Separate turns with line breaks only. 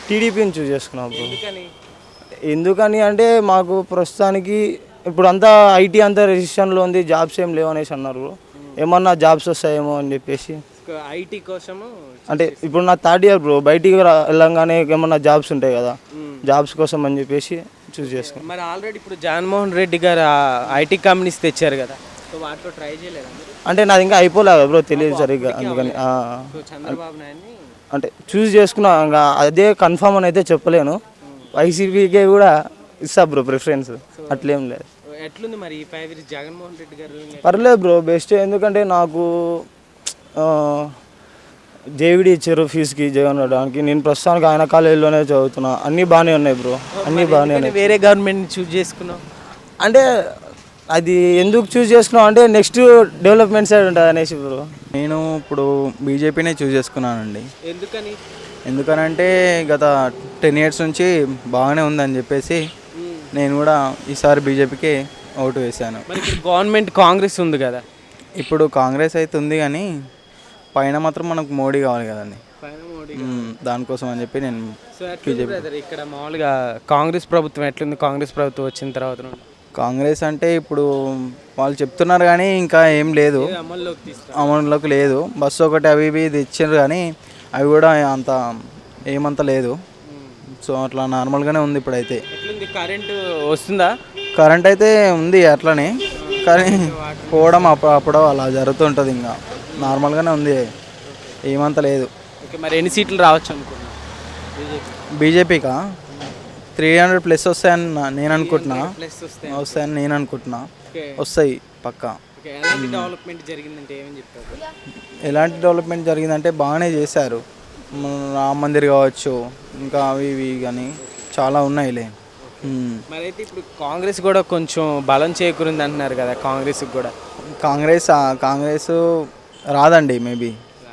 టీడీపీని చూస్ చేసుకున్నాం బ్రో.
ఎందుకని?
ఎందుకని అంటే మాకు ప్రస్తుతానికి ఇప్పుడు అంతా ఐటీ అంతా రెసిస్టెన్లో ఉంది, జాబ్స్ ఏం లేవు అనేసి అన్నారు బ్రో. ఏమన్నా జాబ్స్ వస్తాయేమో అని చెప్పేసి
ఐటీ కోసము
అంటే ఇప్పుడు నా థర్డ్ ఇయర్ బ్రో, బయటికి వెళ్ళంగానే ఏమన్నా జాబ్స్ ఉంటాయి కదా, జాబ్స్ కోసం అని చెప్పేసి చూస్ చేసుకున్నాం.
మరి ఆల్రెడీ ఇప్పుడు జగన్మోహన్ రెడ్డి గారు ఐటీ కంపెనీస్ తెచ్చారు కదా, సో వాటిలో ట్రై చేయలేదా మీరు?
అంటే నాది ఇంకా అయిపోలేదు బ్రో, తెలియదు సరిగ్గా, అందుకని
సో చంద్రబాబు నాయుడిని
అంటే చూస్ చేసుకున్నా. ఇంకా అదే కన్ఫామ్ అని అయితే చెప్పలేను. వైసీపీకే కూడా ఇస్తా బ్రో ప్రిఫరెన్స్, అట్లేం లేదు.
ఎట్లుంది మరి ఈ 5 years జగన్మోహన్ రెడ్డి గారు?
పర్లేదు బ్రో, బెస్ట్. ఎందుకంటే నాకు జేవిడి ఇచ్చారు ఫీజుకి, జగన్ రావడానికి. నేను ప్రస్తుతానికి ఆయన కాలేజీలోనే చదువుతున్నా. అన్నీ బాగానే ఉన్నాయి బ్రో, అన్నీ బాగానే ఉన్నాయి.
వేరే గవర్నమెంట్ని చూస్ చేసుకున్నాం
అంటే అది ఎందుకు చూస్ చేసుకున్నాం అంటే నెక్స్ట్ డెవలప్మెంట్ సైడ్ ఉంటుంది అనేసి బ్రో.
నేను ఇప్పుడు బీజేపీనే చూస్ చేసుకున్నానండి.
ఎందుకని?
ఎందుకనంటే గత 10 years నుంచి బాగానే ఉందని చెప్పేసి నేను కూడా ఈసారి బీజేపీకి ఓటు వేశాను.
మరి ఇప్పుడు గవర్నమెంట్ కాంగ్రెస్ ఉంది కదా,
ఇప్పుడు కాంగ్రెస్ అయితే ఉంది కానీ పైన మాత్రం మనకు మోడీ కావాలి కదండి, దానికోసం అని చెప్పి నేను
బ్రదర్ ఇక్కడ మామూలుగా కాంగ్రెస్ ప్రభుత్వం ఎట్లుంది? కాంగ్రెస్ ప్రభుత్వం వచ్చిన తర్వాత నుండి
కాంగ్రెస్ అంటే ఇప్పుడు వాళ్ళు చెప్తున్నారు కానీ ఇంకా ఏం లేదు, అమల్లోకి లేదు. బస్సు ఒకటి అవి ఇవి తెచ్చారు కానీ అవి కూడా అంత ఏమంత లేదు. సో అట్లా నార్మల్గానే ఉంది ఇప్పుడైతే.
కరెంట్ వస్తుందా?
కరెంట్ అయితే ఉంది అట్లనే, కానీ పోవడం అప్పుడు అలా జరుగుతుంటుంది. ఇంకా నార్మల్గానే ఉంది, ఏమంత లేదు.
మరి ఎన్ని సీట్లు రావచ్చు అనుకున్నా
బీజేపీకా 300+ వస్తాయని నేను అనుకుంటున్నా, వస్తాయని నేను అనుకుంటున్నా. వస్తాయి పక్కా.
డెవలప్మెంట్ జరిగిందంటే ఏమని చెప్తారు?
ఎలాంటి డెవలప్మెంట్ జరిగిందంటే బాగానే చేశారు. రామ మందిర్ కావచ్చు, ఇంకా అవి ఇవి కానీ చాలా ఉన్నాయిలే.
మరి అయితే ఇప్పుడు కాంగ్రెస్ కూడా కొంచెం బలం చేకూరింది అంటున్నారు కదా, కాంగ్రెస్కి కూడా.
కాంగ్రెస్ రాదండి మేబీ.